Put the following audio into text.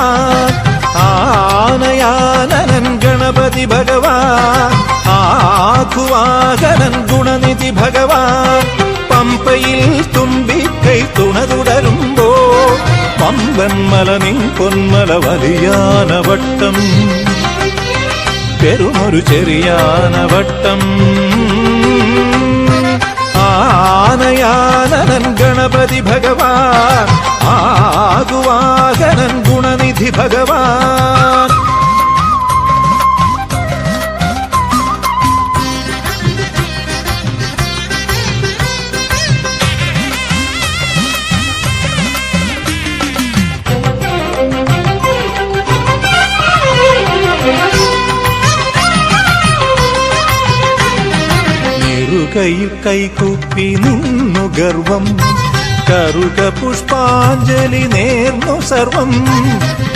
ഭഗവാൻ ആനയാനനൻ ഗണപതി ഭഗവാൻ ആഘുവാഹനൻ ഗുണനിധി ഭഗവാൻ പമ്പയിൽ തുമ്പിക്കൈ തുണ തുടരുമ്പോ പമ്പൻ മല നിൻ പൊന്മല വലിയാനവട്ടം പെരുമൊരു ചെറിയാനവട്ടം ആനയാനനൻ ഗണപതി ഭഗവാൻ ആകുവാഹനൻ ഗുണനിധി ഭഗവാൻ കൈയിൽ കൈകൂപ്പി നിന്നു ഗർവം കറുക പുഷ്പാഞ്ജലി നേർന്നു സർവം